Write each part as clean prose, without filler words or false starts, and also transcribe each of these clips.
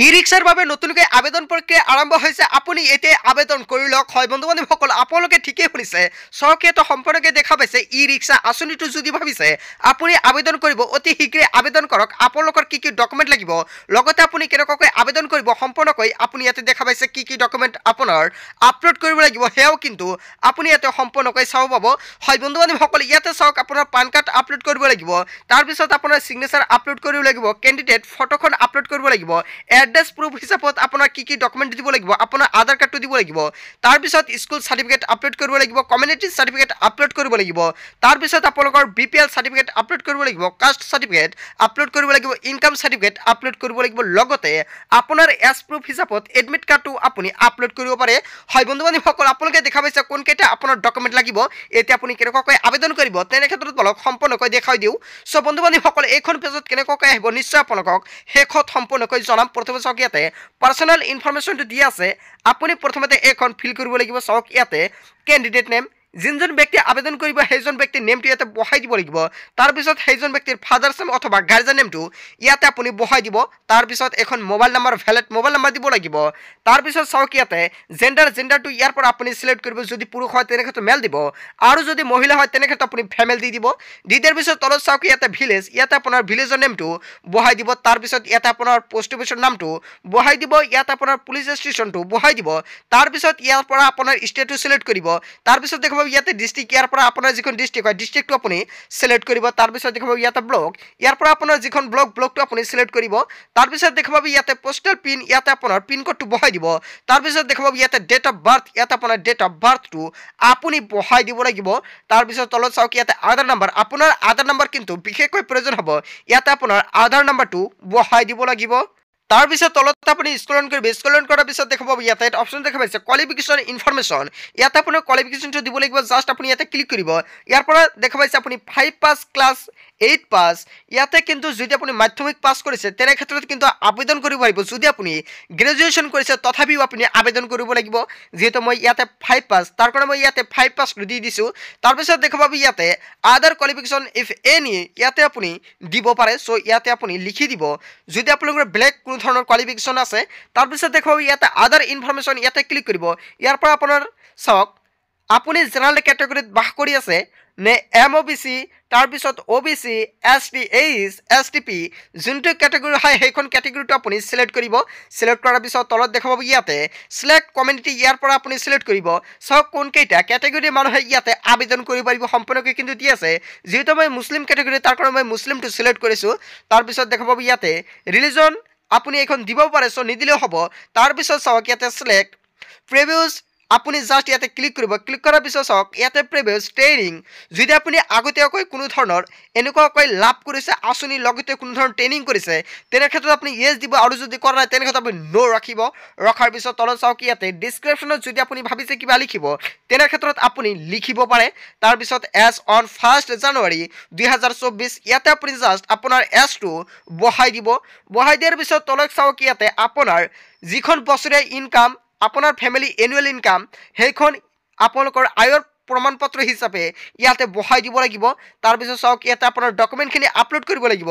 ই-ৰিক্সাৰ বাবে নতুনকৈ আবেদন প্ৰক্ৰিয়া আৰম্ভ হৈছে। আপুনি এতিয়া আবেদন কৰি লওক। হয় বন্ধু বান্ধৱীসকল, আপোনালোকে ঠিকেই শুনিছে। চৰকাৰে সম্পূৰ্ণকৈ দেখা পাইছে ই-ৰিক্সা আঁচনিটো যদি ভাবিছে আপুনি আবেদন কৰিব, অতি শীঘ্ৰে আবেদন কৰক। আপোনালোকৰ কি কি ডকুমেণ্ট লাগিব, লগতে আপুনি কেনেকুৱাকৈ আবেদন কৰিব সম্পূৰ্ণকৈ আপুনি ইয়াতে দেখা পাইছে কি কি ডকুমেণ্ট আপোনাৰ আপলোড কৰিব লাগিব, সেয়াও কিন্তু আপুনি ইয়াতে সম্পূৰ্ণকৈ চাব পাব। হয় বন্ধু বান্ধৱীসকল, ইয়াতে চাওক আপোনাৰ পান কাৰ্ড আপলোড কৰিব লাগিব, তাৰপিছত আপোনাৰ চিগনেচাৰ আপলোড কৰিব লাগিব, কেণ্ডিডেট ফটোখন আপলোড কৰিব লাগিব, এড্ৰেছ প্ৰুফ হিচাপত আপোনাৰ কি কি ডকুমেণ্ট দিব লাগিব, আপোনাৰ আধাৰ কাৰ্ডটো দিব লাগিব, তাৰপিছত স্কুল চাৰ্টিফিকেট আপলোড কৰিব লাগিব, কমিউনিটি চাৰ্টিফিকেট আপলোড কৰিব লাগিব, তাৰপিছত আপোনালোকৰ BPL চাৰ্টিফিকেট আপলোড কৰিব লাগিব, কাষ্ট চাৰ্টিফিকেট আপলোড কৰিব লাগিব, ইনকাম চাৰ্টিফিকেট আপলোড কৰিব লাগিব, লগতে আপোনাৰ এজ প্ৰুফ হিচাপত এডমিট কাৰ্ডটো আপুনি আপলোড কৰিব পাৰে। হয় বন্ধু বান্ধৱীসকল, আপোনালোকে দেখা পাইছে কোনকেইটা আপোনাৰ ডকুমেণ্ট লাগিব, এতিয়া আপুনি কেনেকুৱাকৈ আবেদন কৰিব তেনে ক্ষেত্ৰত বলক সম্পূৰ্ণকৈ দেখাই দিওঁ। চ' বন্ধু বান্ধৱীসকল, এইখন পেজত কেনেকুৱাকৈ আহিব নিশ্চয় আপোনালোকক শেষত সম্পূৰ্ণকৈ জনাম। প্ৰথমে চাওক ইয়াতে পাৰ্চনেল ইনফৰমেশ্যনটো দিয়া আছে, আপুনি প্ৰথমতে এইখন ফিল কৰিব লাগিব। চাওক ইয়াতে কেণ্ডিডেট নেম, যোনজন ব্যক্তিয়ে আবেদন কৰিব সেইজন ব্যক্তিৰ নেমটো ইয়াতে বহাই দিব লাগিব। তাৰপিছত সেইজন ব্যক্তিৰ ফাদাৰ্ছ নেম অথবা গাৰ্জেন নেমটো ইয়াতে আপুনি বহাই দিব। তাৰপিছত এখন mobile number, valid mobile number দিব লাগিব। তাৰপিছত চাওক ইয়াতে জেণ্ডাৰটো ইয়াৰ পৰা আপুনি চিলেক্ট কৰিব। যদি পুৰুষ হয় তেনেক্ষেত্ৰত মেল দিব, আৰু যদি মহিলা হয় তেনেক্ষেত্ৰত আপুনি ফেমেল দি দিব। দি দিয়াৰ পিছত তলত চাওক ইয়াতে ভিলেজ, ইয়াতে আপোনাৰ ভিলেজৰ নেমটো বহাই দিব। তাৰপিছত ইয়াতে আপোনাৰ পোষ্ট অফিচৰ নামটো বহাই দিব, ইয়াতে আপোনাৰ পুলিচ ষ্টেচনটো বহাই দিব। তাৰপিছত ইয়াৰ পৰা আপোনাৰ ষ্টেটটো চিলেক্ট কৰিব। তাৰপিছত দেখাব ইয়াতে ডিষ্ট্ৰিক্ট, ইয়াৰ পৰা আপোনাৰ যিখন ডিষ্ট্ৰিক্ট হয় ডিষ্ট্ৰিক্টটো আপুনি চিলেক্ট কৰিব। তাৰপিছত দেখাব ইয়াতে ব্লক, ইয়াৰ পৰা আপোনাৰ যিখন ব্লকটো আপুনি চিলেক্ট কৰিব। তাৰপিছত দেখাব ইয়াতে পোষ্টেল পিন, ইয়াতে আপোনাৰ পিন কোডটো বহাই দিব। তাৰপিছত দেখাব ইয়াতে ডেট অফ বাৰ্থ, ইয়াতে আপোনাৰ ডেট অফ বাৰ্থটো আপুনি বহাই দিব লাগিব। তাৰপিছত তলত চাওক ইয়াতে আধাৰ নাম্বাৰ, আপোনাৰ আধাৰ নাম্বাৰ কিন্তু বিশেষকৈ প্ৰয়োজন হ'ব। ইয়াতে আপোনাৰ আধাৰ নাম্বাৰটো বহাই দিব লাগিব। তাৰপিছত তলত আপুনি স্ক্ৰল কৰিব, স্ক্ৰল কৰাৰ পিছত দেখাব ইয়াতে এটা অপশ্যন দেখা পাইছে কোৱালিফিকেশ্যন ইনফৰমেশ্যন, ইয়াতে আপোনাৰ কোৱালিফিকেশ্যনটো দিব লাগিব। জাষ্ট আপুনি ইয়াতে ক্লিক কৰিব। ইয়াৰ পৰা দেখা পাইছে আপুনি 5 পাছ, ক্লাছ 8 পাছ। ইয়াতে কিন্তু যদি আপুনি মাধ্যমিক পাছ কৰিছে তেনে ক্ষেত্ৰত কিন্তু আবেদন কৰিব পাৰিব। যদি আপুনি গ্ৰেজুৱেশ্যন কৰিছে তথাপিও আপুনি আবেদন কৰিব লাগিব। যিহেতু মই ইয়াতে 5 পাছ, তাৰ কাৰণে মই ইয়াতে 5 পাছটো দি দিছোঁ। তাৰপিছত দেখা পাব ইয়াতে আদাৰ কোৱালিফিকেশ্যন ইফ এনি, ইয়াতে আপুনি দিব পাৰে। চ' ইয়াতে আপুনি লিখি দিব যদি আপোনালোকৰ বেলেগ কোনো ধৰণৰ কোৱালিফিকেশ্যন আছে। তাৰপিছত দেখাব ইয়াতে আদাৰ ইনফৰমেশ্যন, ইয়াতে ক্লিক কৰিব। ইয়াৰ পৰা আপোনাৰ চাওক আপুনি জেনেৰেল কেটেগৰীত বাস কৰি আছে নে MOBC, তাৰপিছত OBC, ST, STP, যোনটো কেটেগৰী হয় সেইখন কেটেগৰীটো আপুনি চিলেক্ট কৰিব। চিলেক্ট কৰাৰ পিছত তলত দেখাব ইয়াতে চিলেক্ট কমিউনিটি, ইয়াৰ পৰা আপুনি চিলেক্ট কৰিব। চাওক কোনকেইটা কেটেগৰীৰ মানুহে ইয়াতে আবেদন কৰিব পাৰিব সম্পূৰ্ণকৈ কিন্তু দি আছে। যিহেতু মই মুছলিম কেটেগৰী, তাৰ কাৰণে মই মুছলিমটো চিলেক্ট কৰিছোঁ। তাৰপিছত দেখাব ইয়াতে ৰিলিজন আপুনি এইখন দিব পাৰে, চ' নিদিলেও হ'ব। তাৰপিছত চাওক ইয়াতে চিলেক্ট প্ৰিভিয়াছ, আপুনি জাষ্ট ইয়াতে ক্লিক কৰিব। ক্লিক কৰাৰ পিছত চাওক ইয়াতে প্ৰিভিয়াছ ট্ৰেইনিং, যদি আপুনি আগতীয়াকৈ কোনো ধৰণৰ এনেকুৱাকৈ লাভ কৰিছে আঁচনি, লগতে কোনো ধৰণৰ ট্ৰেইনিং কৰিছে তেনে ক্ষেত্ৰত আপুনি ইয়েছ দিব, আৰু যদি কৰা নাই তেনে ক্ষেত্ৰত আপুনি ন' ৰাখিব। ৰখাৰ পিছত তলত চাওক ইয়াতে ডিছক্ৰিপশ্যনত যদি আপুনি ভাবিছে কিবা লিখিব তেনে ক্ষেত্ৰত আপুনি লিখিব পাৰে। তাৰপিছত এজ অন 1 জানুৱাৰী 2024, ইয়াতে আপুনি জাষ্ট আপোনাৰ এজটো বহাই দিব। বহাই দিয়াৰ পিছত তলত চাওক ইয়াতে আপোনাৰ যিখন বছৰীয়া ইনকাম, আপোনাৰ ফেমিলি এনুৱেল ইনকাম, সেইখন আপোনালোকৰ আয়ৰ প্ৰমাণপত্ৰ হিচাপে ইয়াতে বহাই দিব লাগিব। তাৰপিছত চাওক ইয়াতে আপোনাৰ ডকুমেণ্টখিনি আপলোড কৰিব লাগিব।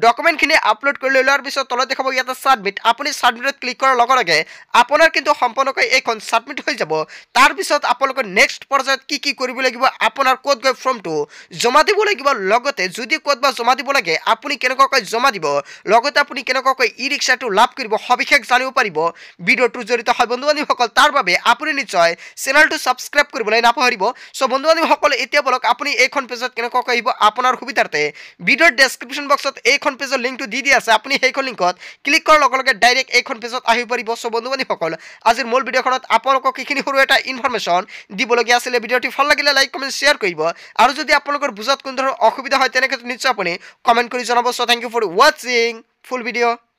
ডকুমেণ্টখিনি আপলোড কৰি লোৱাৰ পিছত তলত দেখাব ইয়াতে ছাবমিট, আপুনি ছাবমিটত ক্লিক কৰাৰ লগে লগে আপোনাৰ কিন্তু সম্পূৰ্ণকৈ এইখন ছাবমিট হৈ যাব। তাৰপিছত আপোনালোকৰ নেক্সট পৰ্যায়ত কি কি কৰিব লাগিব, আপোনাৰ ক'ত গৈ ফৰ্মটো জমা দিব লাগিব, লগতে যদি ক'তবা জমা দিব লাগে আপুনি কেনেকুৱাকৈ জমা দিব, লগতে আপুনি কেনেকুৱাকৈ ই-ৰিক্সাটো লাভ কৰিব সবিশেষ জানিব পাৰিব ভিডিঅ'টোৰ জৰিয়তে। হয় বন্ধু বান্ধৱীসকল, তাৰ বাবে আপুনি নিশ্চয় চেনেলটো ছাবস্ক্ৰাইব কৰিবলৈ নাপাহৰিব। চ' বন্ধু বান্ধৱীসকল, এতিয়া বলক আপুনি এইখন পেজত কেনেকুৱাকৈ আহিব আপোনাৰ সুবিধাৰ্থে ভিডিঅ'ৰ ডেছক্ৰিপশ্যন বক্সত এইখন পেজৰ লিংকটো দি দিয়া আছে। আপুনি সেইখন লিংকত ক্লিক কৰাৰ লগে লগে ডাইৰেক্ট এইখন পেজত আহিব পাৰিব। চ' বন্ধু বান্ধৱীসকল, আজিৰ মূল ভিডিঅ'খনত আপোনালোকক এইখিনি সৰু এটা ইনফৰমেশ্যন দিবলগীয়া আছিলে। ভিডিঅ'টি ভাল লাগিলে লাইক কমেণ্ট শ্বেয়াৰ কৰিব, আৰু যদি আপোনালোকৰ বুজাত কোনো ধৰণৰ অসুবিধা হয় তেনে ক্ষেত্ৰত নিশ্চয় আপুনি কমেণ্ট কৰি জনাব। চ' থেংক ইউ ফৰ ৱাচিং ফুল ভিডিঅ'।